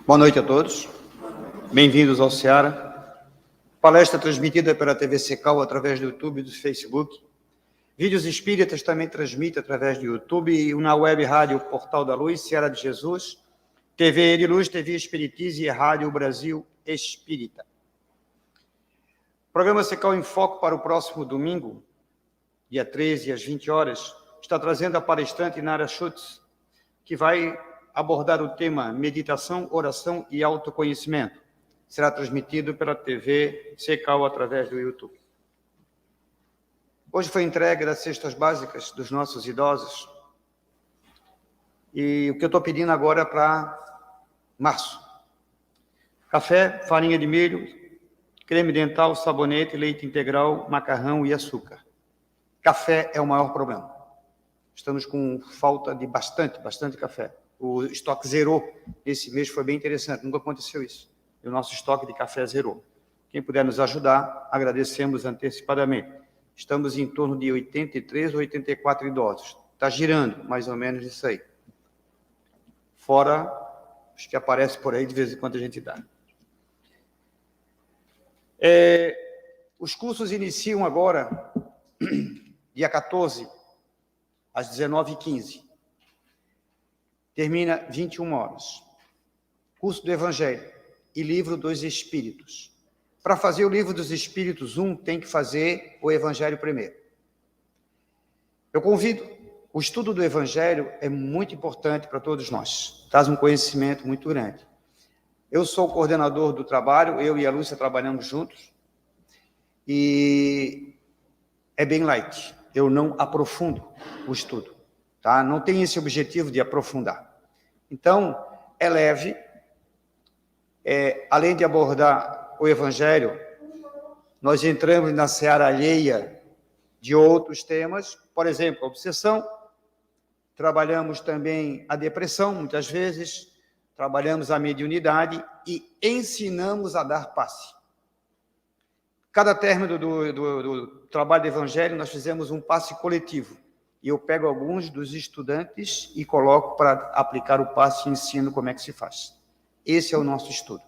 Boa noite a todos. Bem-vindos ao Seara. Palestra transmitida pela TV Secal através do YouTube e do Facebook. Vídeos espíritas também transmite através do YouTube e na web rádio Portal da Luz, Seara de Jesus, TV de Luz, TV Espiritismo e Rádio Brasil Espírita. Programa Secal em Foco para o próximo domingo, dia 13, às 20 horas, está trazendo a palestrante Nara Schutz, que vai abordar o tema meditação, oração e autoconhecimento. Será transmitido pela TV Secal através do YouTube. Hoje foi entregue as cestas básicas dos nossos idosos. E o que eu estou pedindo agora é para março. Café, farinha de milho, creme dental, sabonete, leite integral, macarrão e açúcar. Café é o maior problema. Estamos com falta de bastante café. O estoque zerou. Esse mês foi bem interessante, nunca aconteceu isso. E o nosso estoque de café zerou. Quem puder nos ajudar, agradecemos antecipadamente. Estamos em torno de 83 ou 84 idosos. Está girando, mais ou menos isso aí. Fora os que aparecem por aí, de vez em quando a gente dá. Os cursos iniciam agora, dia 14, às 19h15. Termina 21 horas. Curso do Evangelho e Livro dos Espíritos. Para fazer o Livro dos Espíritos 1, tem que fazer o Evangelho primeiro. Eu convido, o estudo do Evangelho é muito importante para todos nós. Traz um conhecimento muito grande. Eu sou o coordenador do trabalho, eu e a Lúcia trabalhamos juntos. E é bem light. Eu não aprofundo o estudo. Tá? Não tem esse objetivo de aprofundar. Então, é leve. Além de abordar o Evangelho, nós entramos na seara alheia de outros temas, por exemplo, a obsessão, trabalhamos também a depressão, muitas vezes, trabalhamos a mediunidade e ensinamos a dar passe. Cada término do trabalho do Evangelho, nós fizemos um passe coletivo. E eu pego alguns dos estudantes e coloco para aplicar o passe e ensino como é que se faz. Esse é o nosso estudo.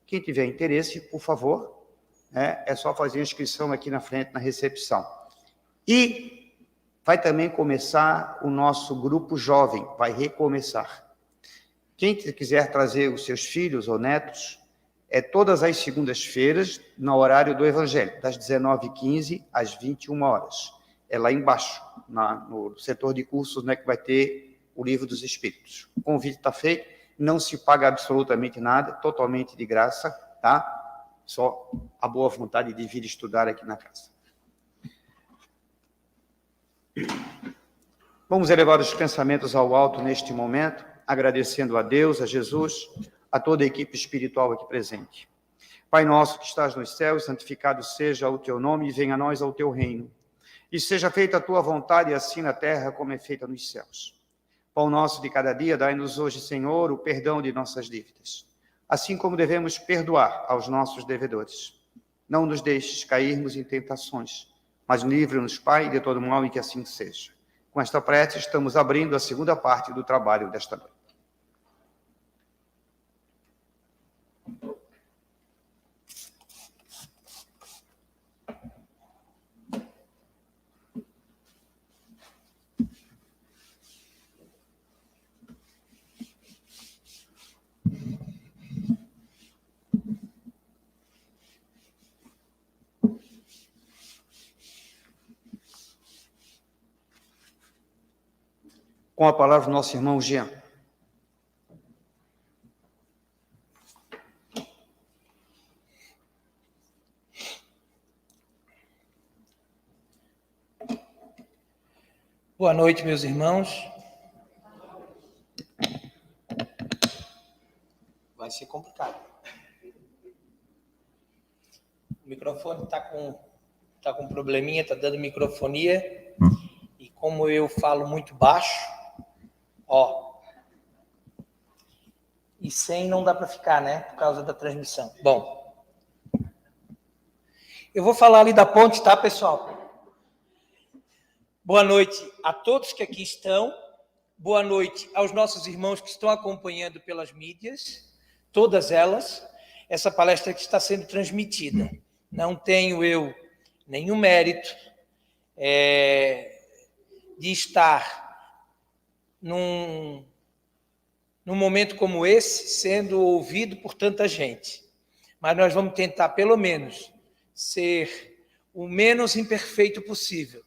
Quem tiver interesse, por favor, é só fazer a inscrição aqui na frente, na recepção. E vai também começar o nosso grupo jovem, vai recomeçar. Quem quiser trazer os seus filhos ou netos, todas as segundas-feiras, no horário do Evangelho, das 19h15 às 21 horas. É lá embaixo, no setor de cursos, que vai ter o Livro dos Espíritos. O convite está feito, não se paga absolutamente nada, totalmente de graça, tá? Só a boa vontade de vir estudar aqui na casa. Vamos elevar os pensamentos ao alto neste momento, agradecendo a Deus, a Jesus, a toda a equipe espiritual aqui presente. Pai nosso que estás nos céus, santificado seja o teu nome e venha a nós ao teu reino. E seja feita a tua vontade, assim na terra como é feita nos céus. Pão nosso de cada dia, dai-nos hoje, Senhor, o perdão de nossas dívidas, assim como devemos perdoar aos nossos devedores. Não nos deixes cairmos em tentações, mas livra-nos, Pai, de todo mal, e que assim seja. Com esta prece, estamos abrindo a segunda parte do trabalho desta noite. Com a palavra, nosso irmão Jean. Boa noite, meus irmãos. Vai ser complicado. O microfone está com probleminha, está dando microfonia. E como eu falo muito baixo, e sem não dá para ficar, né? Por causa da transmissão. Bom, eu vou falar ali da ponte, tá, pessoal? Boa noite a todos que aqui estão. Boa noite aos nossos irmãos que estão acompanhando pelas mídias, todas elas, essa palestra que está sendo transmitida. Não tenho eu nenhum mérito de estar num momento como esse, sendo ouvido por tanta gente. Mas nós vamos tentar, pelo menos, ser o menos imperfeito possível,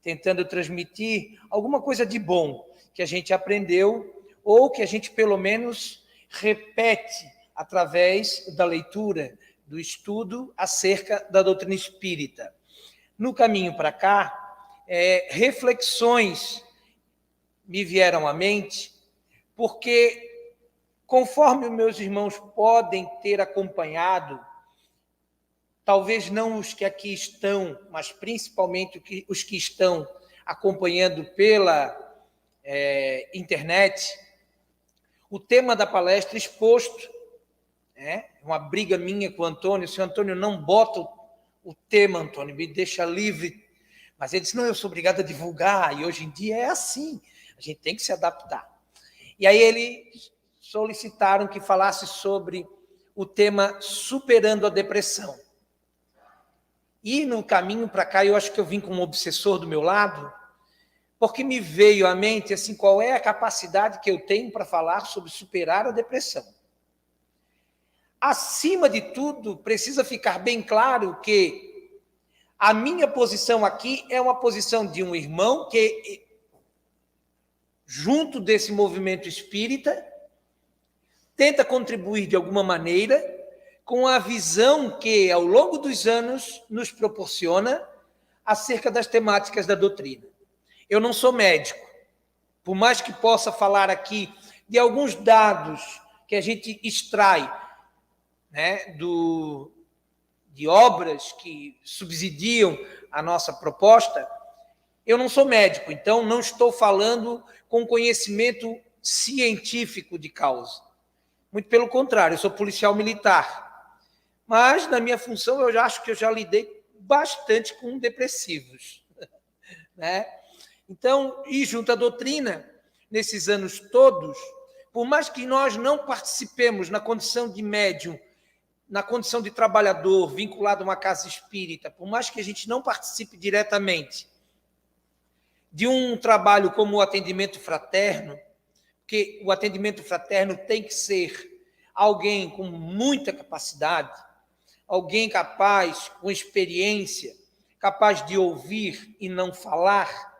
tentando transmitir alguma coisa de bom que a gente aprendeu ou que a gente, pelo menos, repete através da leitura, do estudo acerca da doutrina espírita. No caminho para cá, reflexões me vieram à mente, porque, conforme os meus irmãos podem ter acompanhado, talvez não os que aqui estão, mas principalmente os que estão acompanhando pela internet, o tema da palestra exposto, uma briga minha com o Antônio, se o Antônio não bota o tema, Antônio, me deixa livre, mas ele disse, não, eu sou obrigado a divulgar, e hoje em dia é assim, a gente tem que se adaptar. E aí eles solicitaram que falasse sobre o tema superando a depressão. E no caminho para cá, eu acho que eu vim com um obsessor do meu lado, porque me veio à mente assim, qual é a capacidade que eu tenho para falar sobre superar a depressão. Acima de tudo, precisa ficar bem claro que a minha posição aqui é uma posição de um irmão que, junto desse movimento espírita, tenta contribuir de alguma maneira com a visão que, ao longo dos anos, nos proporciona acerca das temáticas da doutrina. Eu não sou médico, por mais que possa falar aqui de alguns dados que a gente extrai, de obras que subsidiam a nossa proposta, eu não sou médico, então não estou falando com conhecimento científico de causa. Muito pelo contrário, eu sou policial militar. Mas, na minha função, eu já acho que eu já lidei bastante com depressivos. Então, e junto à doutrina, nesses anos todos, por mais que nós não participemos na condição de médium, na condição de trabalhador vinculado a uma casa espírita, por mais que a gente não participe diretamente de um trabalho como o atendimento fraterno, porque o atendimento fraterno tem que ser alguém com muita capacidade, alguém capaz, com experiência, capaz de ouvir e não falar,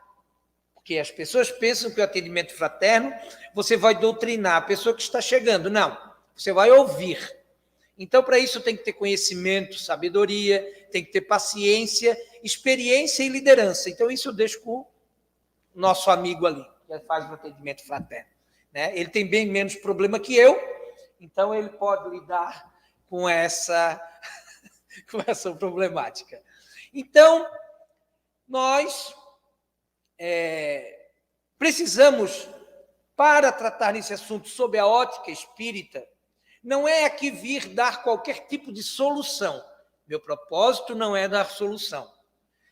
porque as pessoas pensam que o atendimento fraterno, você vai doutrinar a pessoa que está chegando. Não, você vai ouvir. Então, para isso, tem que ter conhecimento, sabedoria, tem que ter paciência, experiência e liderança. Então, isso eu deixo com o nosso amigo ali, que faz o atendimento fraterno. Ele tem bem menos problema que eu, então ele pode lidar com essa problemática. Então, nós precisamos, para tratar nesse assunto sob a ótica espírita, não é aqui vir dar qualquer tipo de solução. Meu propósito não é dar solução.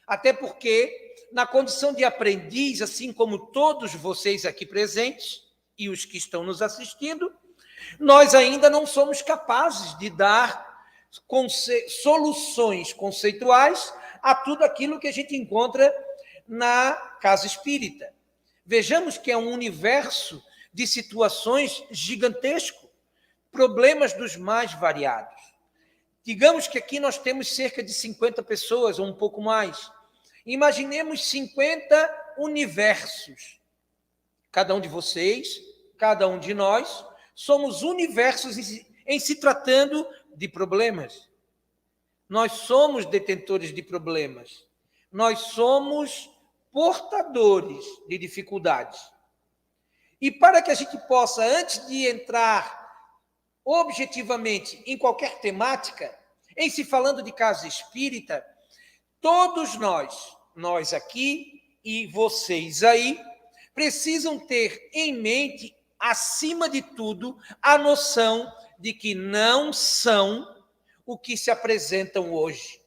Até porque, na condição de aprendiz, assim como todos vocês aqui presentes e os que estão nos assistindo, nós ainda não somos capazes de dar soluções conceituais a tudo aquilo que a gente encontra na casa espírita. Vejamos que é um universo de situações gigantesco, problemas dos mais variados. Digamos que aqui nós temos cerca de 50 pessoas, ou um pouco mais. Imaginemos 50 universos. Cada um de vocês, cada um de nós, somos universos em se tratando de problemas. Nós somos detentores de problemas. Nós somos portadores de dificuldades. E para que a gente possa, antes de entrar objetivamente em qualquer temática, em se falando de casa espírita, todos nós aqui e vocês aí, precisam ter em mente, acima de tudo, a noção de que não são o que se apresentam hoje.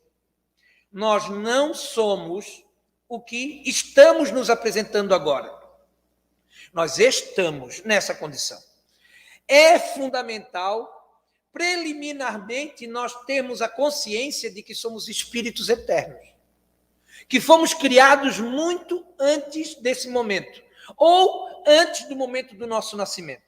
Nós não somos o que estamos nos apresentando agora. Nós estamos nessa condição. É fundamental preliminarmente, nós temos a consciência de que somos espíritos eternos, que fomos criados muito antes desse momento, ou antes do momento do nosso nascimento.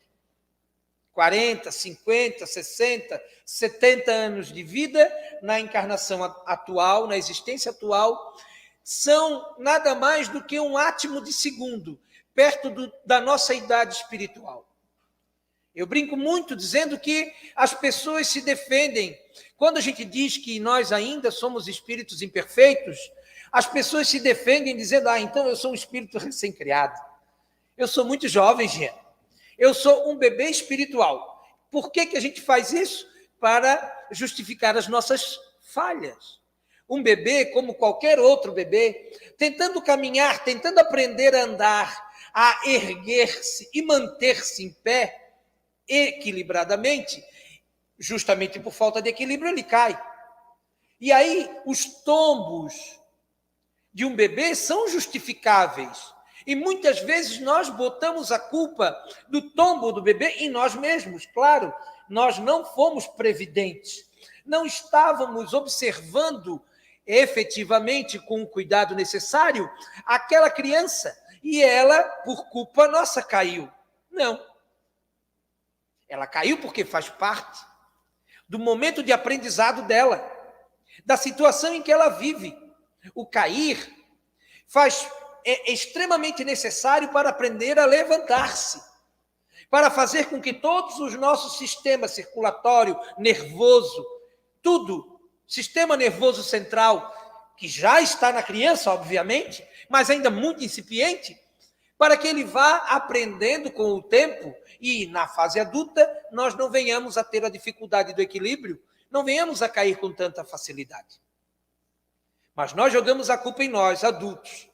40, 50, 60, 70 anos de vida na encarnação atual, na existência atual, são nada mais do que um átimo de segundo, perto da nossa idade espiritual. Eu brinco muito dizendo que as pessoas se defendem. Quando a gente diz que nós ainda somos espíritos imperfeitos, as pessoas se defendem dizendo, então eu sou um espírito recém-criado. Eu sou muito jovem, Jean. Eu sou um bebê espiritual. Por que a gente faz isso? Para justificar as nossas falhas. Um bebê, como qualquer outro bebê, tentando caminhar, tentando aprender a andar, a erguer-se e manter-se em pé, equilibradamente, justamente por falta de equilíbrio, ele cai. E aí, os tombos de um bebê são justificáveis. E muitas vezes nós botamos a culpa do tombo do bebê em nós mesmos. Claro, nós não fomos previdentes, não estávamos observando efetivamente, com o cuidado necessário, aquela criança, e ela, por culpa nossa, caiu. Não. Ela caiu porque faz parte do momento de aprendizado dela, da situação em que ela vive. O cair é extremamente necessário para aprender a levantar-se, para fazer com que todos os nossos sistemas circulatório, nervoso, tudo, sistema nervoso central, que já está na criança, obviamente, mas ainda muito incipiente, para que ele vá aprendendo com o tempo e, na fase adulta, nós não venhamos a ter a dificuldade do equilíbrio, não venhamos a cair com tanta facilidade. Mas nós jogamos a culpa em nós, adultos,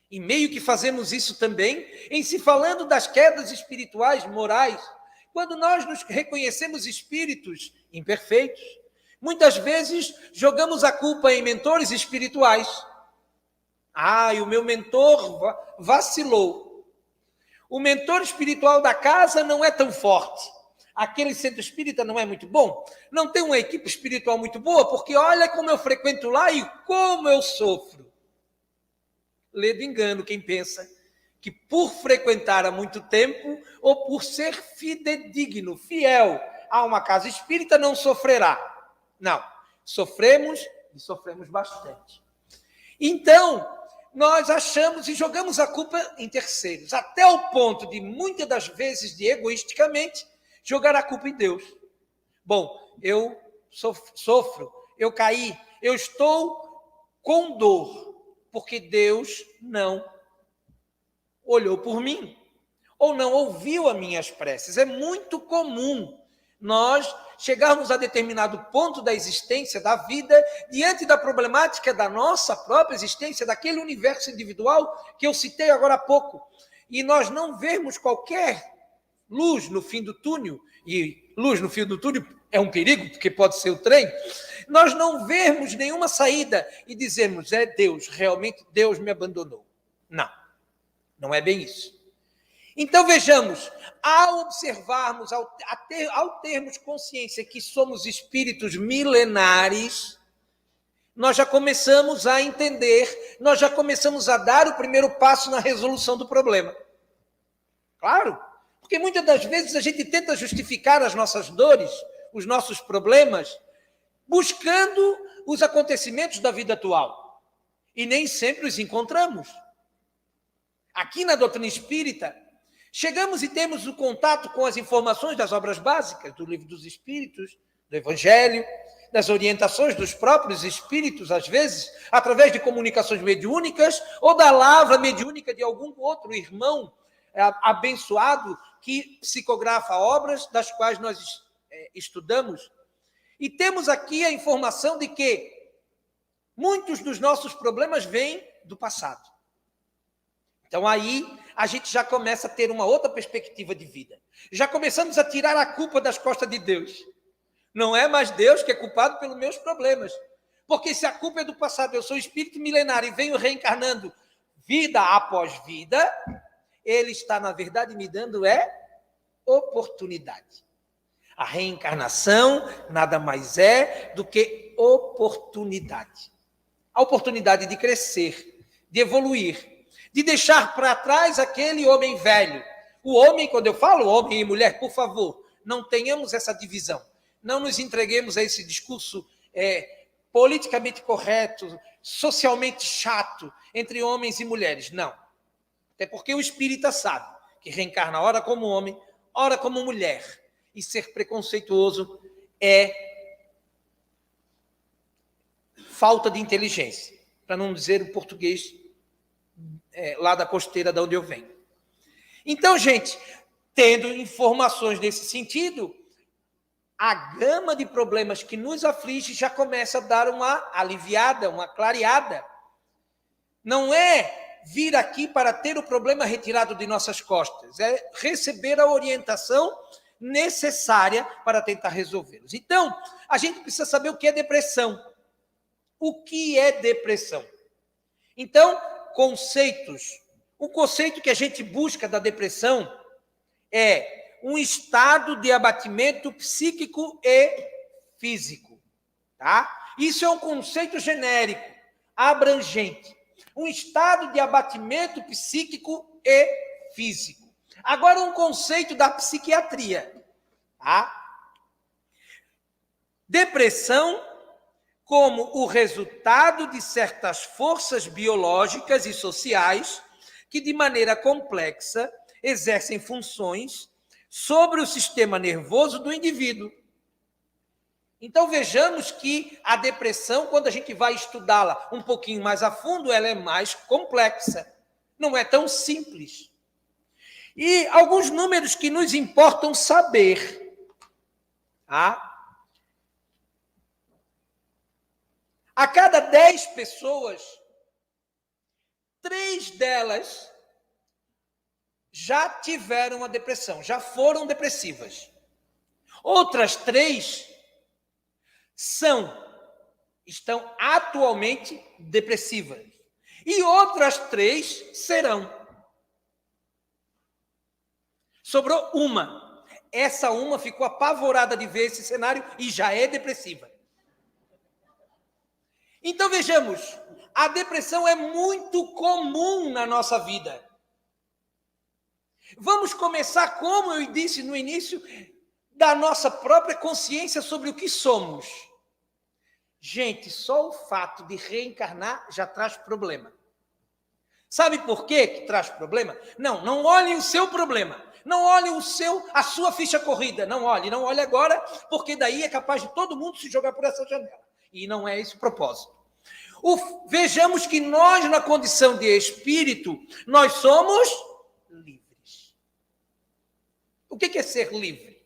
e meio que fazemos isso também em se falando das quedas espirituais, morais, quando nós nos reconhecemos espíritos imperfeitos. Muitas vezes jogamos a culpa em mentores espirituais. E o meu mentor vacilou. O mentor espiritual da casa não é tão forte. Aquele centro espírita não é muito bom. Não tem uma equipe espiritual muito boa, porque olha como eu frequento lá e como eu sofro. Ledo engano quem pensa que por frequentar há muito tempo ou por ser fidedigno, fiel a uma casa espírita, não sofrerá. Não, sofremos e sofremos bastante. Então, nós achamos e jogamos a culpa em terceiros, até o ponto de, muitas das vezes, de egoisticamente, jogar a culpa em Deus. Bom, eu sofro, eu caí, eu estou com dor, porque Deus não olhou por mim, ou não ouviu as minhas preces. É muito comum nós chegarmos a determinado ponto da existência, da vida, diante da problemática da nossa própria existência, daquele universo individual que eu citei agora há pouco, e nós não vermos qualquer luz no fim do túnel, e luz no fim do túnel é um perigo, porque pode ser o trem, nós não vermos nenhuma saída e dizermos, Deus, realmente Deus me abandonou. Não, não é bem isso. Então, vejamos, ao observarmos, ao termos consciência que somos espíritos milenares, nós já começamos a entender, nós já começamos a dar o primeiro passo na resolução do problema. Claro, porque muitas das vezes a gente tenta justificar as nossas dores, os nossos problemas, buscando os acontecimentos da vida atual. E nem sempre os encontramos. Aqui na doutrina espírita, chegamos e temos o contato com as informações das obras básicas, do Livro dos Espíritos, do Evangelho, das orientações dos próprios espíritos, às vezes, através de comunicações mediúnicas ou da lavra mediúnica de algum outro irmão abençoado que psicografa obras das quais nós estudamos. E temos aqui a informação de que muitos dos nossos problemas vêm do passado. Então, aí, a gente já começa a ter uma outra perspectiva de vida. Já começamos a tirar a culpa das costas de Deus. Não é mais Deus que é culpado pelos meus problemas. Porque se a culpa é do passado, eu sou espírito milenário e venho reencarnando vida após vida, ele está, na verdade, me dando oportunidade. A reencarnação nada mais é do que oportunidade. A oportunidade de crescer, de evoluir, de deixar para trás aquele homem velho. O homem, quando eu falo homem e mulher, por favor, não tenhamos essa divisão. Não nos entreguemos a esse discurso politicamente correto, socialmente chato, entre homens e mulheres. Não. Até porque o espírita sabe que reencarna ora como homem, ora como mulher. E ser preconceituoso é falta de inteligência, para não dizer o português lá da costeira de onde eu venho. Então, gente, tendo informações nesse sentido, a gama de problemas que nos aflige já começa a dar uma aliviada, uma clareada. Não é vir aqui para ter o problema retirado de nossas costas, é receber a orientação necessária para tentar resolvê-los. Então, a gente precisa saber o que é depressão. O que é depressão? Então, conceitos. O conceito que a gente busca da depressão é um estado de abatimento psíquico e físico. Tá? Isso é um conceito genérico, abrangente. Um estado de abatimento psíquico e físico. Agora, um conceito da psiquiatria. Tá? Depressão como o resultado de certas forças biológicas e sociais que, de maneira complexa, exercem funções sobre o sistema nervoso do indivíduo. Então, vejamos que a depressão, quando a gente vai estudá-la um pouquinho mais a fundo, ela é mais complexa. Não é tão simples. E alguns números que nos importam saber. Tá? A cada 10 pessoas, 3 delas já tiveram a depressão, já foram depressivas. Outras 3 estão atualmente depressivas. E outras 3 serão. Sobrou uma. Essa uma ficou apavorada de ver esse cenário e já é depressiva. Então, vejamos, a depressão é muito comum na nossa vida. Vamos começar, como eu disse no início, da nossa própria consciência sobre o que somos. Gente, só o fato de reencarnar já traz problema. Sabe por quê que traz problema? Não olhe o seu problema. Não olhe a sua ficha corrida. Não olhe agora, porque daí é capaz de todo mundo se jogar por essa janela. E não é esse o propósito. Vejamos que nós, na condição de espírito, nós somos livres. O que é ser livre?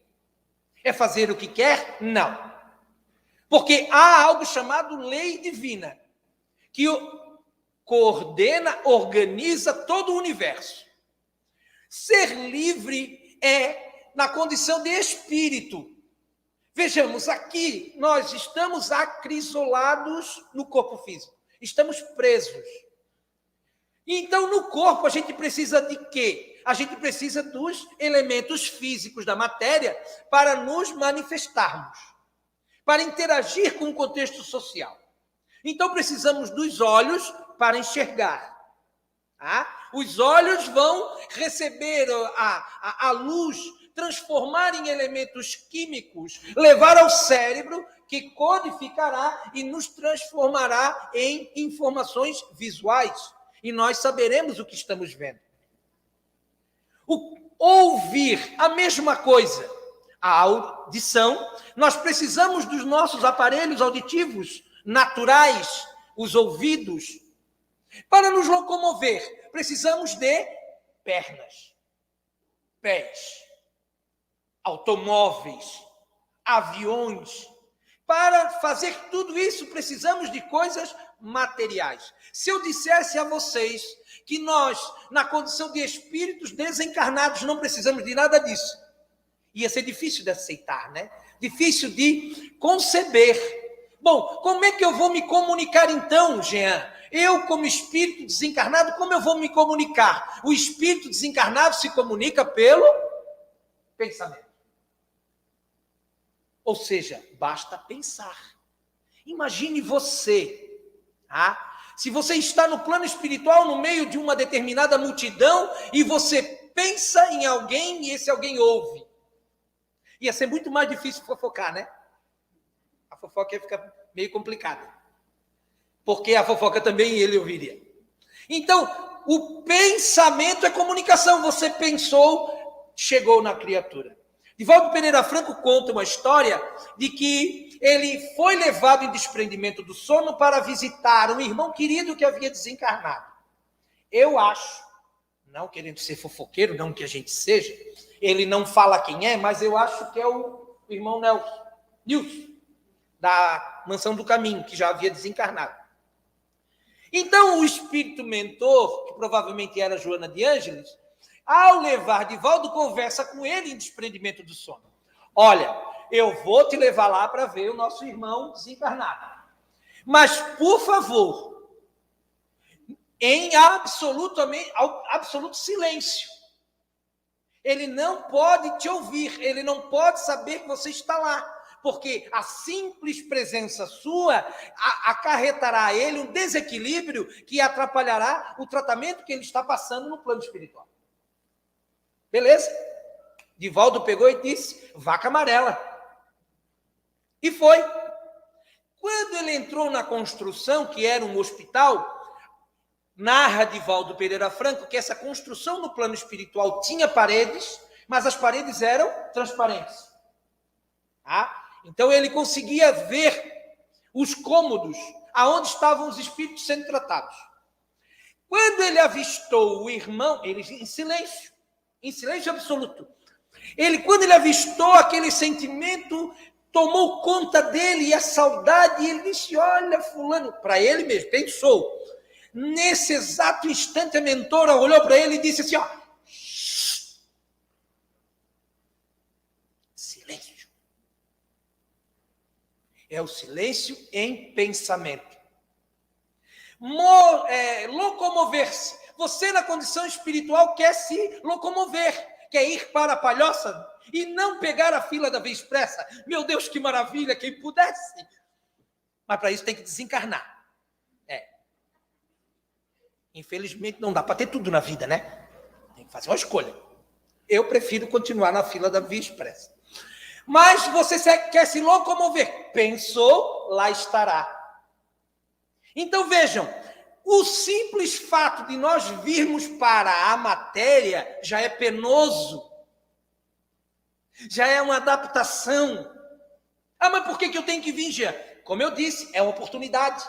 É fazer o que quer? Não. Porque há algo chamado lei divina, que coordena, organiza todo o universo. Ser livre é na condição de espírito. Vejamos, aqui nós estamos acrisolados no corpo físico. Estamos presos. Então, no corpo, a gente precisa de quê? A gente precisa dos elementos físicos da matéria para nos manifestarmos, para interagir com o contexto social. Então, precisamos dos olhos para enxergar. Os olhos vão receber a luz, transformar em elementos químicos, levar ao cérebro, que codificará e nos transformará em informações visuais. E nós saberemos o que estamos vendo. Ouvir, a mesma coisa. A audição, nós precisamos dos nossos aparelhos auditivos naturais, os ouvidos. Para nos locomover, precisamos de pernas, pés, automóveis, aviões. Para fazer tudo isso, precisamos de coisas materiais. Se eu dissesse a vocês que nós, na condição de espíritos desencarnados, não precisamos de nada disso, ia ser difícil de aceitar, né? Difícil de conceber. Bom, como é que eu vou me comunicar então, Jean? Eu, como espírito desencarnado, como eu vou me comunicar? O espírito desencarnado se comunica pelo pensamento. Ou seja, basta pensar. Imagine você, se você está no plano espiritual, no meio de uma determinada multidão, e você pensa em alguém e esse alguém ouve. Ia ser muito mais difícil fofocar, né? A fofoca ia ficar meio complicada. Porque a fofoca também ele ouviria. Então, o pensamento é comunicação. Você pensou, chegou na criatura. Divaldo Pereira Franco conta uma história de que ele foi levado em desprendimento do sono para visitar um irmão querido que havia desencarnado. Eu acho, não querendo ser fofoqueiro, não que a gente seja, ele não fala quem é, mas eu acho que é o irmão Nilson, da Mansão do Caminho, que já havia desencarnado. Então, o espírito mentor, que provavelmente era Joana de Ângeles, ao levar Divaldo, conversa com ele em desprendimento do sono. Olha, eu vou te levar lá para ver o nosso irmão desencarnado. Mas, por favor, em absoluto silêncio. Ele não pode te ouvir, ele não pode saber que você está lá, porque a simples presença sua acarretará a ele um desequilíbrio que atrapalhará o tratamento que ele está passando no plano espiritual. Beleza? Divaldo pegou e disse, vaca amarela. E foi. Quando ele entrou na construção, que era um hospital, narra Divaldo Pereira Franco que essa construção no plano espiritual tinha paredes, mas as paredes eram transparentes. Então ele conseguia ver os cômodos aonde estavam os espíritos sendo tratados. Quando ele avistou o irmão, ele em silêncio absoluto. Quando ele avistou aquele sentimento, tomou conta dele e a saudade, e ele disse, olha fulano, para ele mesmo, pensou. Nesse exato instante, a mentora olhou para ele e disse assim, silêncio. É o silêncio em pensamento. Locomover-se. Você, na condição espiritual, quer se locomover, quer ir para a Palhoça e não pegar a fila da Via Expressa. Meu Deus, que maravilha, quem pudesse. Mas para isso tem que desencarnar. Infelizmente não dá para ter tudo na vida, né? Tem que fazer uma escolha. Eu prefiro continuar na fila da Via Expressa. Mas você quer se locomover. Pensou, lá estará. Então vejam, o simples fato de nós virmos para a matéria já é penoso. Já é uma adaptação. Mas por que eu tenho que vir, Jean? Como eu disse, é uma oportunidade.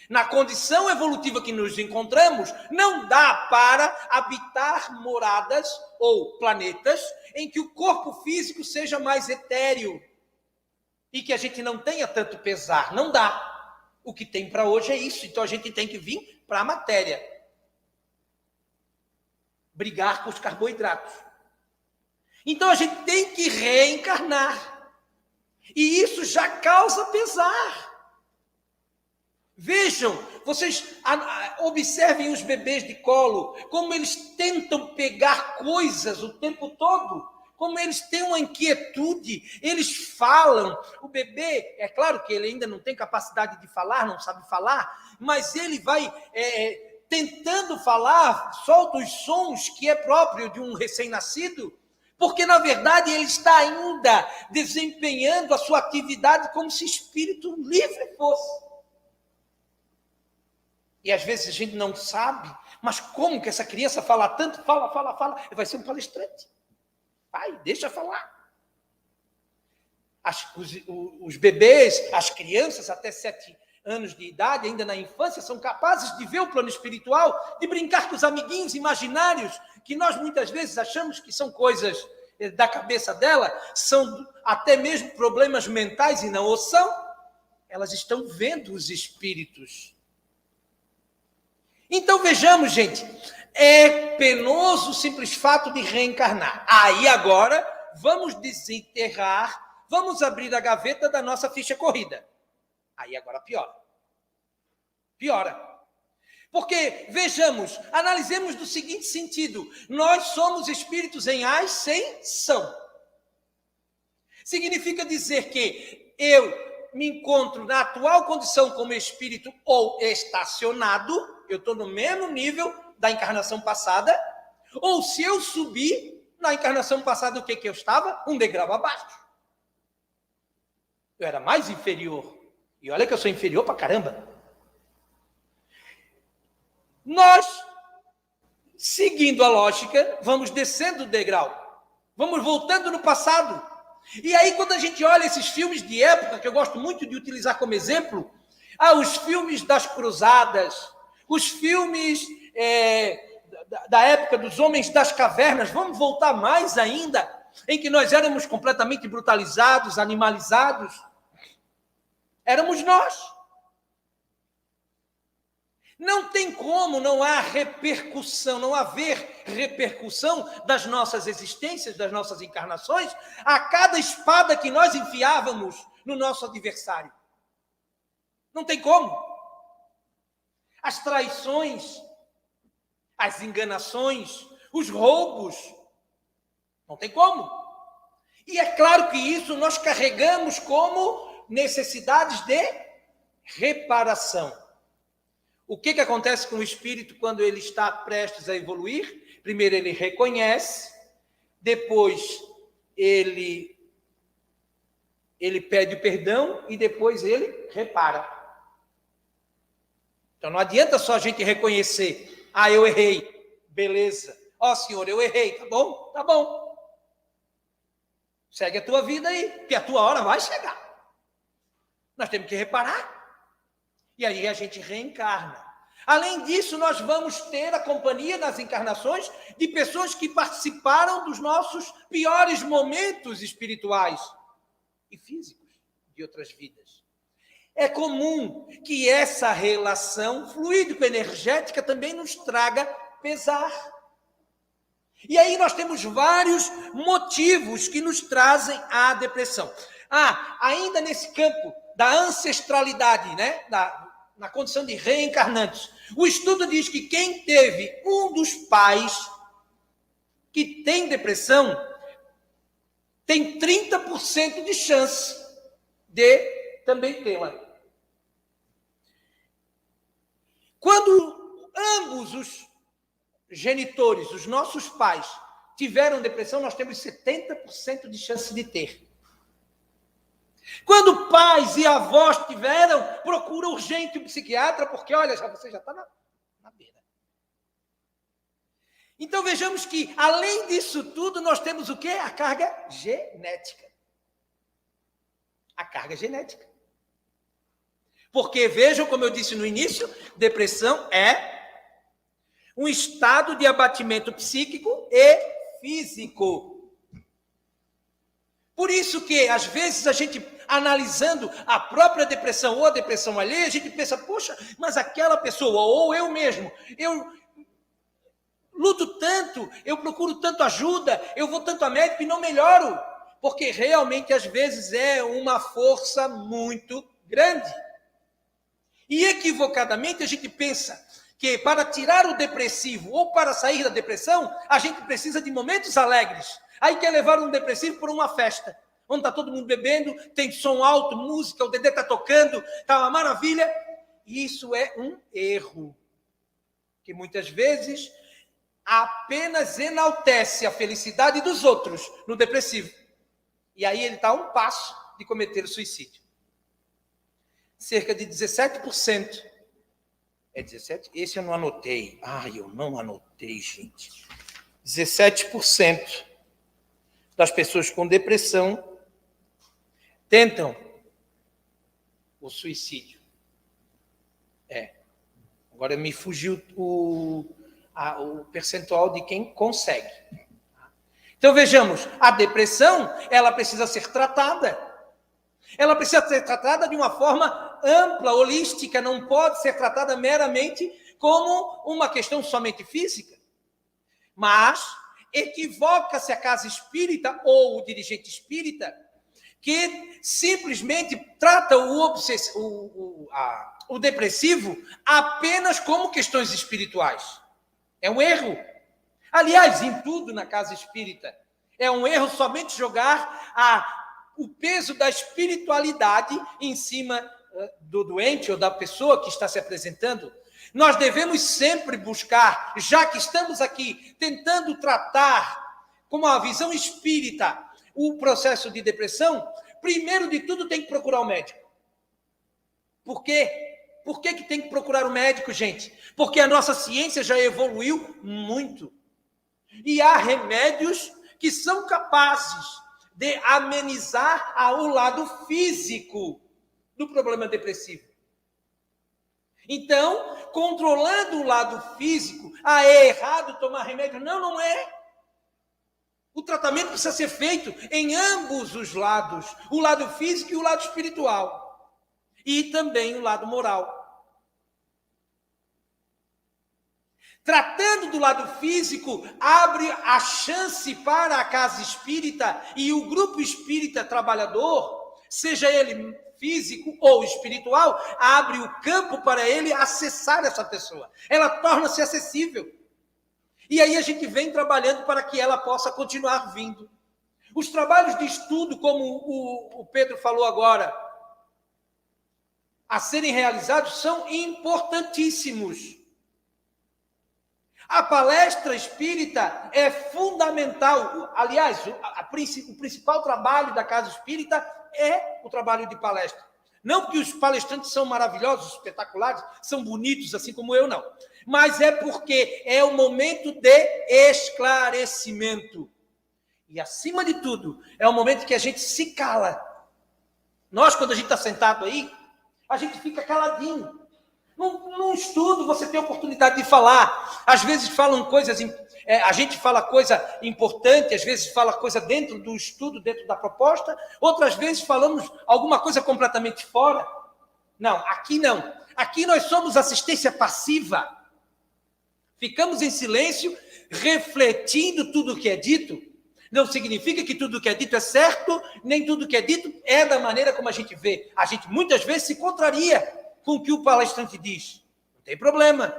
Na condição evolutiva que nos encontramos, não dá para habitar moradas ou planetas em que o corpo físico seja mais etéreo e que a gente não tenha tanto pesar. Não dá. O que tem para hoje é isso. Então a gente tem que vir para a matéria. Brigar com os carboidratos. Então a gente tem que reencarnar. E isso já causa pesar. Vejam, vocês observem os bebês de colo, como eles tentam pegar coisas o tempo todo, como eles têm uma inquietude, eles falam. O bebê, é claro que ele ainda não tem capacidade de falar, não sabe falar, mas ele vai tentando falar, solta os sons que é próprio de um recém-nascido, porque, na verdade, ele está ainda desempenhando a sua atividade como se espírito livre fosse. E às vezes a gente não sabe, mas como que essa criança fala tanto, fala, vai ser um palestrante. Pai, deixa falar. Os bebês, as crianças até 7 anos de idade, ainda na infância, são capazes de ver o plano espiritual, de brincar com os amiguinhos imaginários, que nós muitas vezes achamos que são coisas da cabeça dela, são até mesmo problemas mentais e não o são. Elas estão vendo os espíritos. Então vejamos, gente, é penoso o simples fato de reencarnar. Aí agora vamos desenterrar, vamos abrir a gaveta da nossa ficha corrida. Aí agora piora. Porque, vejamos, analisemos do seguinte sentido: nós somos espíritos em ascensão. Significa dizer que eu me encontro na atual condição como espírito ou estacionado, eu estou no mesmo nível da encarnação passada, ou se eu subir, na encarnação passada, o que eu estava? Um degrau abaixo. Eu era mais inferior. E olha que eu sou inferior pra caramba. Nós, seguindo a lógica, vamos descendo o degrau. Vamos voltando no passado. E aí, quando a gente olha esses filmes de época, que eu gosto muito de utilizar como exemplo, os filmes das cruzadas, os filmes da época dos homens das cavernas, vamos voltar mais ainda, em que nós éramos completamente brutalizados, animalizados. Éramos nós. Não tem como não haver repercussão das nossas existências, das nossas encarnações, a cada espada que nós enfiávamos no nosso adversário. Não tem como. As traições, as enganações, os roubos, não tem como. E é claro que isso nós carregamos como necessidades de reparação. O que acontece com o espírito quando ele está prestes a evoluir? Primeiro ele reconhece, depois ele pede perdão e depois ele repara. Então não adianta só a gente reconhecer, eu errei, beleza. Senhor, eu errei, tá bom? Tá bom. Segue a tua vida aí, que a tua hora vai chegar. Nós temos que reparar. E aí a gente reencarna. Além disso, nós vamos ter a companhia nas encarnações de pessoas que participaram dos nossos piores momentos espirituais e físicos de outras vidas. É comum que essa relação fluídico-energética também nos traga pesar. E aí nós temos vários motivos que nos trazem a depressão. Ainda nesse campo da ancestralidade, né? Na condição de reencarnantes. O estudo diz que quem teve um dos pais que tem depressão tem 30% de chance de também tê-la. Quando ambos os genitores, os nossos pais, tiveram depressão, nós temos 70% de chance de ter. Quando pais e avós tiveram, procura urgente um psiquiatra, porque, olha, você já está na beira. Então, vejamos que, além disso tudo, nós temos o quê? A carga genética. A carga genética. Porque, vejam, como eu disse no início, depressão é um estado de abatimento psíquico e físico. Por isso que, às vezes, a gente, analisando a própria depressão ou a depressão alheia, a gente pensa, poxa, mas aquela pessoa, ou eu mesmo, eu luto tanto, eu procuro tanto ajuda, eu vou tanto a médico e não melhoro. Porque realmente, às vezes, é uma força muito grande. E equivocadamente, a gente pensa que para tirar o depressivo ou para sair da depressão, a gente precisa de momentos alegres. Aí quer levar um depressivo para uma festa, onde está todo mundo bebendo, tem som alto, música, o Dedé está tocando, está uma maravilha. E isso é um erro, que muitas vezes apenas enaltece a felicidade dos outros no depressivo. E aí ele está a um passo de cometer o suicídio. Cerca de 17%. É 17%? Esse eu não anotei. Eu não anotei, gente. 17% das pessoas com depressão tentam o suicídio. Agora me fugiu o percentual de quem consegue. Então vejamos, a depressão, ela precisa ser tratada. Ela precisa ser tratada de uma forma ampla, holística, não pode ser tratada meramente como uma questão somente física. Mas equivoca-se a casa espírita ou o dirigente espírita que simplesmente trata o depressivo apenas como questões espirituais. É um erro. Aliás, em tudo na casa espírita. É um erro somente jogar o peso da espiritualidade em cima do doente ou da pessoa que está se apresentando. Nós devemos sempre buscar, já que estamos aqui tentando tratar com a visão espírita o processo de depressão, primeiro de tudo tem que procurar o médico. Por quê? Por que tem que procurar o médico, gente? Porque a nossa ciência já evoluiu muito. E há remédios que são capazes de amenizar o lado físico do problema depressivo. Então, controlando o lado físico, é errado tomar remédio? Não, não é. O tratamento precisa ser feito em ambos os lados, o lado físico e o lado espiritual. E também o lado moral. Tratando do lado físico, abre a chance para a casa espírita e o grupo espírita trabalhador, seja ele físico ou espiritual, abre o campo para ele acessar essa pessoa. Ela torna-se acessível. E aí a gente vem trabalhando para que ela possa continuar vindo. Os trabalhos de estudo, como o Pedro falou agora, a serem realizados são importantíssimos. A palestra espírita é fundamental. Aliás, o principal trabalho da casa espírita é o trabalho de palestra. Não porque os palestrantes são maravilhosos, espetaculares, são bonitos, assim como eu, não. Mas é porque é o momento de esclarecimento. E, acima de tudo, é o momento que a gente se cala. Nós, quando a gente está sentado aí, a gente fica caladinho. Num estudo, você tem a oportunidade de falar. Às vezes falam coisas, a gente fala coisa importante, às vezes fala coisa dentro do estudo, dentro da proposta, outras vezes falamos alguma coisa completamente fora. Não, aqui não. Aqui nós somos assistência passiva. Ficamos em silêncio, refletindo tudo o que é dito. Não significa que tudo o que é dito é certo, nem tudo o que é dito é da maneira como a gente vê. A gente muitas vezes se contraria com o que o palestrante diz. Não tem problema.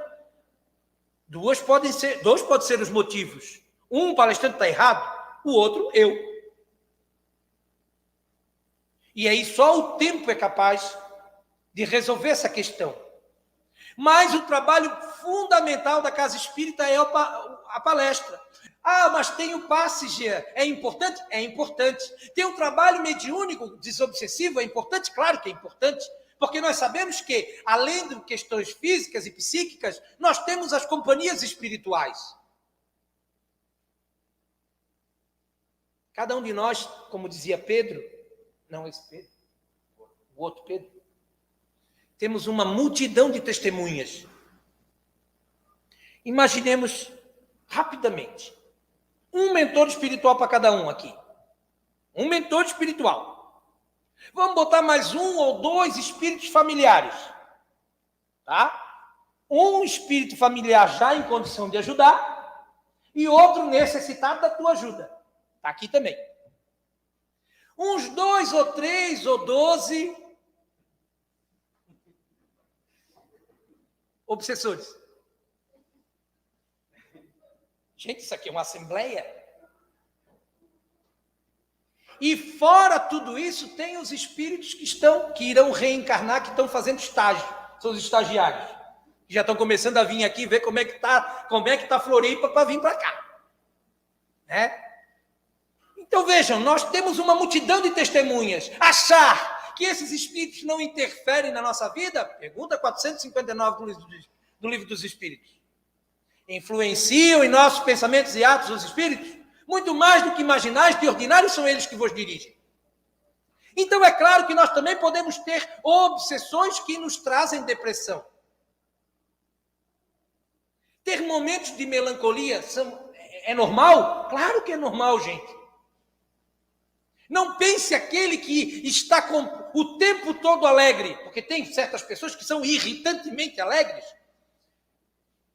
Dois podem ser os motivos. Um palestrante está errado, o outro eu. E aí só o tempo é capaz de resolver essa questão. Mas o trabalho fundamental da casa espírita é a palestra. Mas tem o passe, Jean. É importante? É importante. Tem um trabalho mediúnico, desobsessivo? É importante? Claro que é importante. Porque nós sabemos que, além de questões físicas e psíquicas, nós temos as companhias espirituais. Cada um de nós, como dizia Pedro, não esse Pedro, o outro Pedro, temos uma multidão de testemunhas. Imaginemos rapidamente um mentor espiritual para cada um aqui. Um mentor espiritual. Vamos botar mais um ou dois espíritos familiares. Tá? Um espírito familiar já em condição de ajudar e outro necessitado da tua ajuda. Está aqui também. Uns 2 ou 3 ou 12 obsessores. Gente, isso aqui é uma assembleia. E fora tudo isso, tem os espíritos que irão reencarnar, que estão fazendo estágio. São os estagiários. Que já estão começando a vir aqui ver como é que tá Floripa para vir para cá. Né? Então vejam, nós temos uma multidão de testemunhas. Achar que esses espíritos não interferem na nossa vida? Pergunta 459 do Livro dos Espíritos. Influenciam em nossos pensamentos e atos os espíritos? Muito mais do que imaginais, de ordinário são eles que vos dirigem. Então é claro que nós também podemos ter obsessões que nos trazem depressão. Ter momentos de melancolia é normal? Claro que é normal, gente. Não pense aquele que está o tempo todo alegre, porque tem certas pessoas que são irritantemente alegres,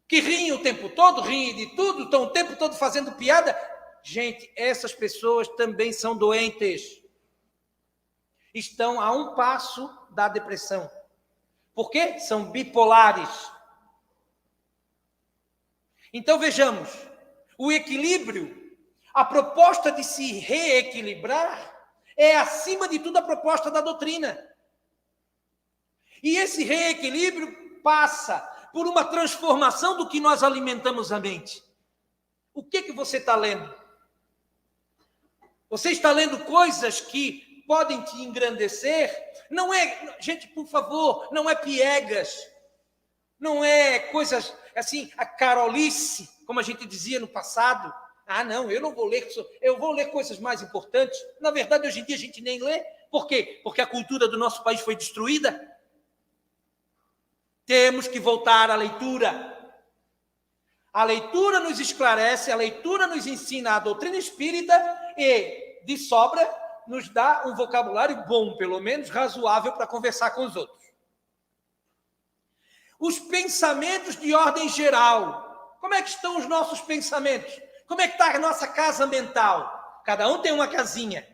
que riem o tempo todo, riem de tudo, estão o tempo todo fazendo piada. Gente, essas pessoas também são doentes. Estão a um passo da depressão. Por quê? São bipolares. Então, vejamos. O equilíbrio, a proposta de se reequilibrar é, acima de tudo, a proposta da doutrina. E esse reequilíbrio passa por uma transformação do que nós alimentamos a mente. O que você está lendo? Você está lendo coisas que podem te engrandecer? Não é, gente, por favor, não é piegas, não é coisas assim, a carolice, como a gente dizia no passado. Ah, não, eu não vou ler, eu vou ler coisas mais importantes. Na verdade, hoje em dia a gente nem lê. Por quê? Porque a cultura do nosso país foi destruída. Temos que voltar à leitura. A leitura nos esclarece, a leitura nos ensina a doutrina espírita e, de sobra, nos dá um vocabulário bom, pelo menos razoável, para conversar com os outros. Os pensamentos de ordem geral. Como é que estão os nossos pensamentos? Como é que está a nossa casa mental? Cada um tem uma casinha.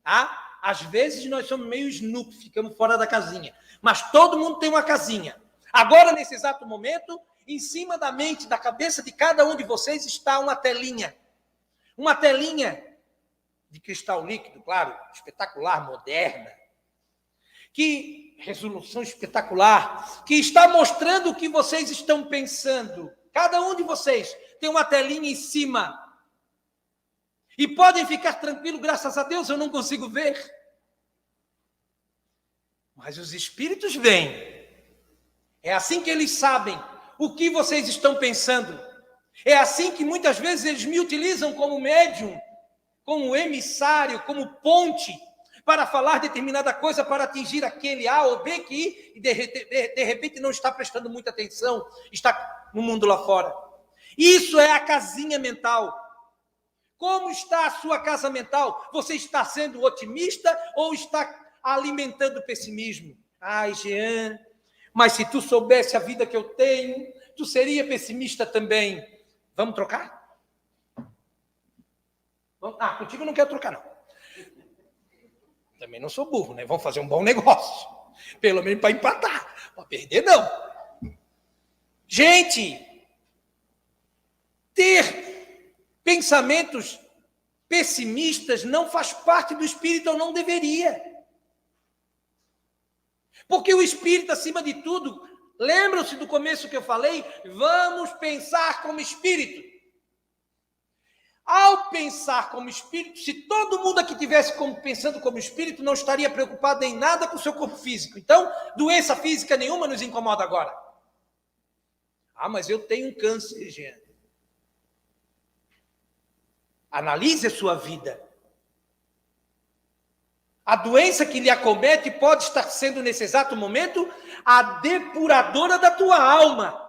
Tá? Às vezes nós somos meio snoop, ficamos fora da casinha. Mas todo mundo tem uma casinha. Agora, nesse exato momento, em cima da mente, da cabeça de cada um de vocês está uma telinha. Uma telinha de cristal líquido, claro, espetacular, moderna. Que resolução espetacular, que está mostrando o que vocês estão pensando. Cada um de vocês tem uma telinha em cima. E podem ficar tranquilos, graças a Deus, eu não consigo ver. Mas os espíritos vêm. É assim que eles sabem o que vocês estão pensando. É assim que muitas vezes eles me utilizam como médium, como emissário, como ponte, para falar determinada coisa, para atingir aquele A ou B que de repente não está prestando muita atenção, está no mundo lá fora. Isso é a casinha mental. Como está a sua casa mental? Você está sendo otimista ou está alimentando o pessimismo? Ai, Jean, mas se tu soubesse a vida que eu tenho, tu seria pessimista também. Vamos trocar? Ah, contigo eu não quero trocar, não. Também não sou burro, né? Vamos fazer um bom negócio. Pelo menos para empatar. Para perder, não. Gente, ter pensamentos pessimistas não faz parte do espírito, ou não deveria. Porque o espírito, acima de tudo, lembram-se do começo que eu falei? Vamos pensar como espírito. Ao pensar como espírito, se todo mundo aqui tivesse pensando como espírito, não estaria preocupado em nada com o seu corpo físico. Então, doença física nenhuma nos incomoda agora. Ah, mas eu tenho um câncer, gente. Analise a sua vida. A doença que lhe acomete pode estar sendo, nesse exato momento, a depuradora da tua alma.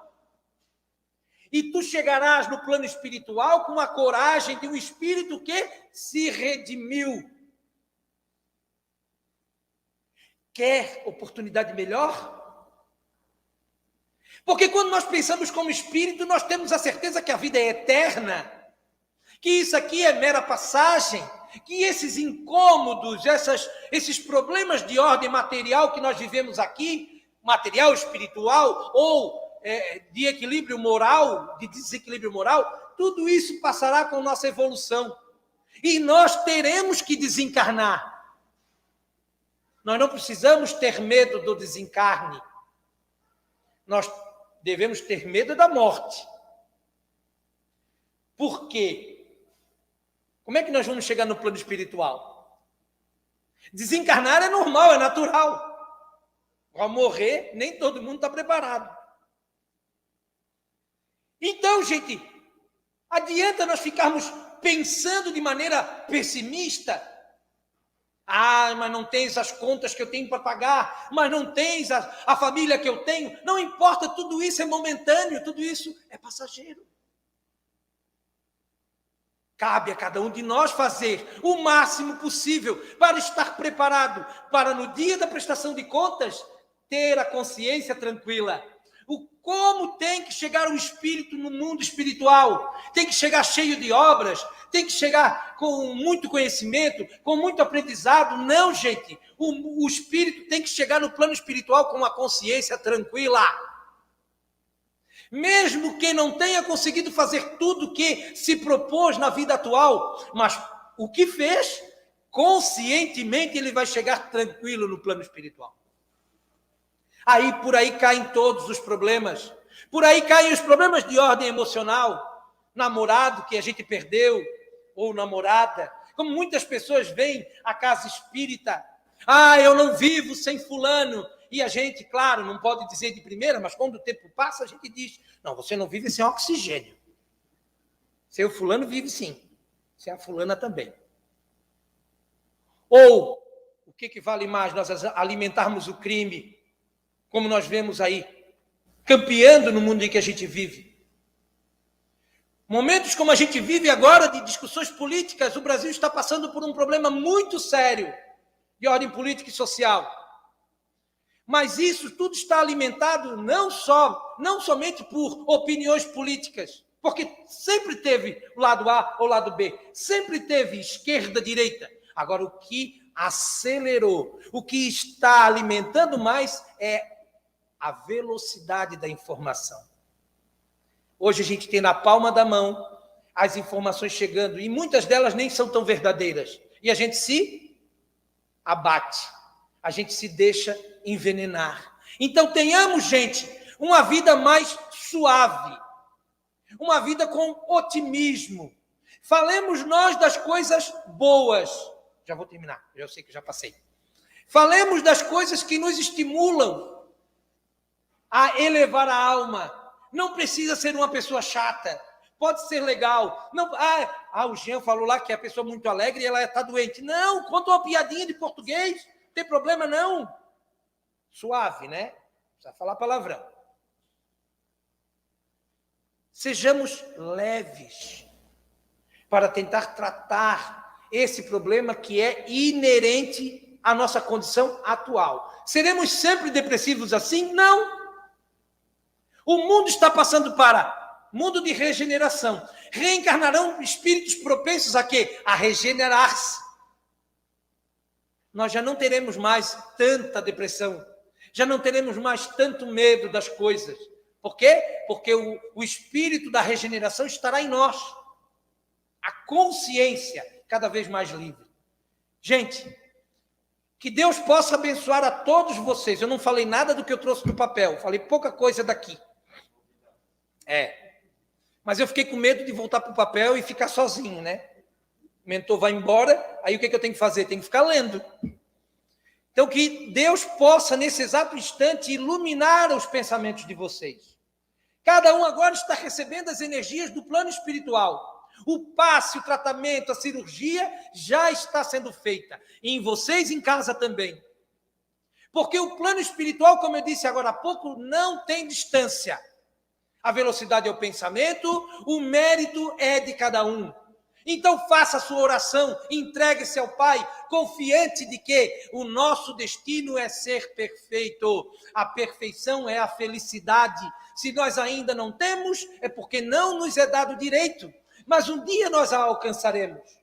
E tu chegarás no plano espiritual com a coragem de um espírito que se redimiu. Quer oportunidade melhor? Porque quando nós pensamos como espírito, nós temos a certeza que a vida é eterna, que isso aqui é mera passagem, que esses incômodos, esses problemas de ordem material que nós vivemos aqui, material, espiritual, ou de equilíbrio moral, de desequilíbrio moral, tudo isso passará com nossa evolução. E nós teremos que desencarnar. Nós não precisamos ter medo do desencarne. Nós devemos ter medo da morte. Por quê? Como é que nós vamos chegar no plano espiritual? Desencarnar é normal, é natural. Ao morrer, nem todo mundo está preparado. Então, gente, adianta nós ficarmos pensando de maneira pessimista? Ah, mas não tens as contas que eu tenho para pagar, mas não tens a família que eu tenho. Não importa, tudo isso é momentâneo, tudo isso é passageiro. Cabe a cada um de nós fazer o máximo possível para estar preparado para, no dia da prestação de contas, ter a consciência tranquila. Como tem que chegar o espírito no mundo espiritual? Tem que chegar cheio de obras, tem que chegar com muito conhecimento, com muito aprendizado. Não, gente. O espírito tem que chegar no plano espiritual com uma consciência tranquila. Mesmo que não tenha conseguido fazer tudo o que se propôs na vida atual, mas o que fez, conscientemente ele vai chegar tranquilo no plano espiritual. Aí, por aí caem todos os problemas. Por aí caem os problemas de ordem emocional. Namorado que a gente perdeu, ou namorada. Como muitas pessoas vêm à casa espírita. Eu não vivo sem fulano. E a gente, claro, não pode dizer de primeira, mas quando o tempo passa, a gente diz, não, você não vive sem oxigênio. Seu fulano vive sim. Se a fulana também. Ou, o que vale mais? Nós alimentarmos o crime, como nós vemos aí, campeando no mundo em que a gente vive. Momentos como a gente vive agora, de discussões políticas, o Brasil está passando por um problema muito sério, de ordem política e social. Mas isso tudo está alimentado não somente por opiniões políticas, porque sempre teve o lado A ou o lado B, sempre teve esquerda, direita. Agora, o que acelerou, o que está alimentando mais é a velocidade da informação. Hoje a gente tem na palma da mão as informações chegando, e muitas delas nem são tão verdadeiras. E a gente se abate, a gente se deixa envenenar. Então tenhamos, gente, uma vida mais suave, uma vida com otimismo. Falemos nós das coisas boas. Já vou terminar, eu sei que já passei. Falemos das coisas que nos estimulam a elevar a alma. Não precisa ser uma pessoa chata, pode ser legal. Não, o Jean falou lá que é a pessoa muito alegre e ela está doente. Não, conta uma piadinha de português, não tem problema não. Suave, né? Não precisa falar palavrão. Sejamos leves para tentar tratar esse problema que é inerente à nossa condição atual. Seremos sempre depressivos assim? Não. O mundo está passando para mundo de regeneração. Reencarnarão espíritos propensos a quê? A regenerar-se. Nós já não teremos mais tanta depressão. Já não teremos mais tanto medo das coisas. Por quê? Porque o espírito da regeneração estará em nós. A consciência cada vez mais livre. Gente, que Deus possa abençoar a todos vocês. Eu não falei nada do que eu trouxe no papel. Falei pouca coisa daqui. Mas eu fiquei com medo de voltar para o papel e ficar sozinho, né? O mentor vai embora, aí o que eu tenho que fazer? Tenho que ficar lendo. Então, que Deus possa, nesse exato instante, iluminar os pensamentos de vocês. Cada um agora está recebendo as energias do plano espiritual. O passe, o tratamento, a cirurgia já está sendo feita. E em vocês em casa também. Porque o plano espiritual, como eu disse agora há pouco, não tem distância. A velocidade é o pensamento, o mérito é de cada um. Então faça a sua oração, entregue-se ao Pai, confiante de que o nosso destino é ser perfeito. A perfeição é a felicidade. Se nós ainda não temos, é porque não nos é dado direito. Mas um dia nós a alcançaremos.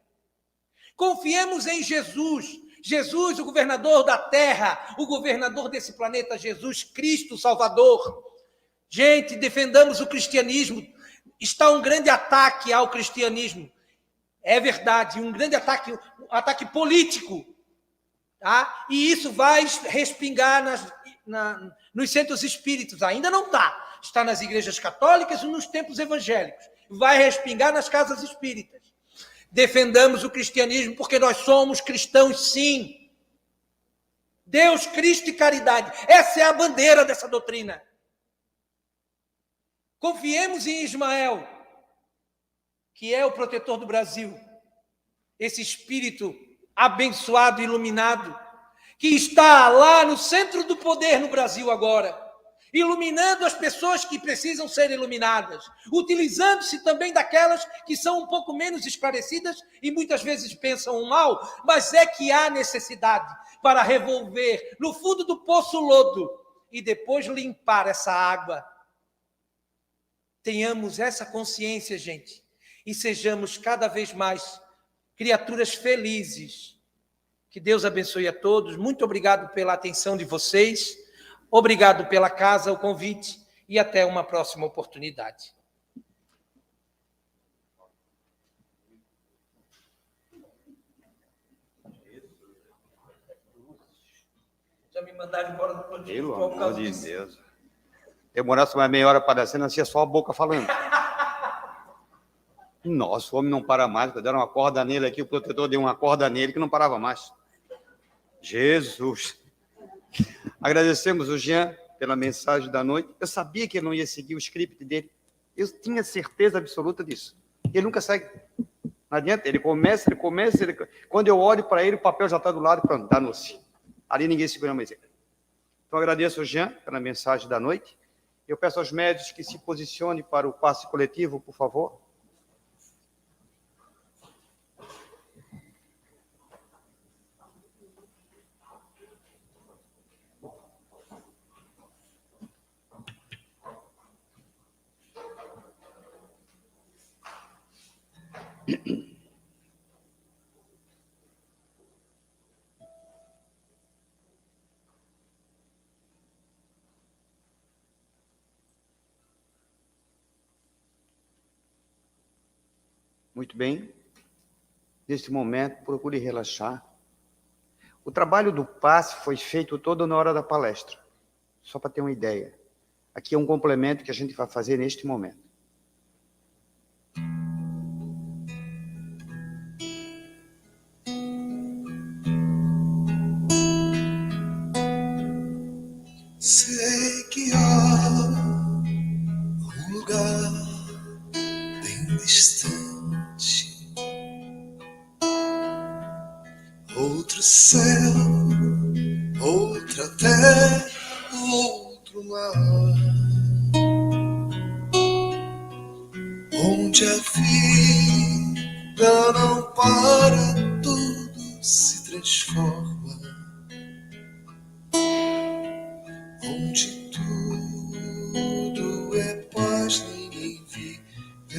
Confiemos em Jesus. Jesus, o governador da terra, o governador desse planeta, Jesus Cristo, Salvador. Gente, defendamos o cristianismo. Está um grande ataque ao cristianismo. É verdade, um grande ataque, um ataque político. Tá? E isso vai respingar nos centros espíritas. Ainda não está. Está nas igrejas católicas e nos templos evangélicos. Vai respingar nas casas espíritas. Defendamos o cristianismo porque nós somos cristãos, sim. Deus, Cristo e caridade. Essa é a bandeira dessa doutrina. Confiemos em Ismael, que é o protetor do Brasil. Esse espírito abençoado, iluminado, que está lá no centro do poder no Brasil agora, iluminando as pessoas que precisam ser iluminadas, utilizando-se também daquelas que são um pouco menos esclarecidas e muitas vezes pensam o mal, mas é que há necessidade para revolver no fundo do poço o lodo e depois limpar essa água. Tenhamos essa consciência, gente, e sejamos cada vez mais criaturas felizes. Que Deus abençoe a todos. Muito obrigado pela atenção de vocês. Obrigado pela casa, o convite, e até uma próxima oportunidade. Já me mandaram embora do Pelo pronto-socorro por amor causa de disso. Deus. Demorasse mais meia hora para descer, nascia só a boca falando. Nossa, o homem não para mais. Deram uma corda nele aqui, o protetor deu uma corda nele que não parava mais. Jesus. Agradecemos o Jean pela mensagem da noite. Eu sabia que ele não ia seguir o script dele. Eu tinha certeza absoluta disso. Ele nunca segue. Não adianta, ele começa. Quando eu olho para ele, o papel já está do lado, pronto, danou-se. Ali ninguém segura mais ele. Então, agradeço ao Jean pela mensagem da noite. Eu peço aos médicos que se posicionem para o passe coletivo, por favor. Muito bem. Neste momento, procure relaxar. O trabalho do passe foi feito todo na hora da palestra. Só para ter uma ideia. Aqui é um complemento que a gente vai fazer neste momento. Sei que há um lugar bem distante, outro céu, outra terra, outro mar, onde a vida não para, tudo se transforma. Onde tudo é paz, ninguém vive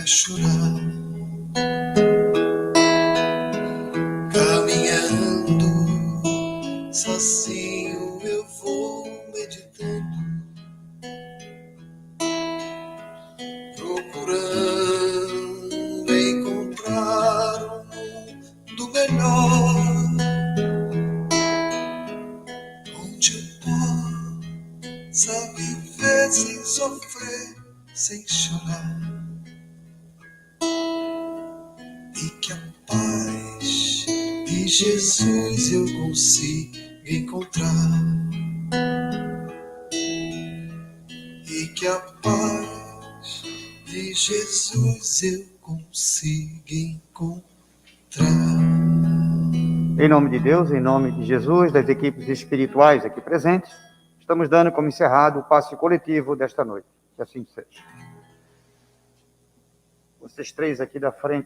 a chorar. Caminhando, sozinho eu vou meditando, procurando encontrar um mundo melhor, onde eu possa viver sem sofrer, sem chorar, e que a paz de Jesus eu consiga encontrar, e que a paz de Jesus eu consiga encontrar. Em nome de Deus, em nome de Jesus, das equipes espirituais aqui presentes, estamos dando como encerrado o passe coletivo desta noite. Que assim seja. Vocês três aqui da frente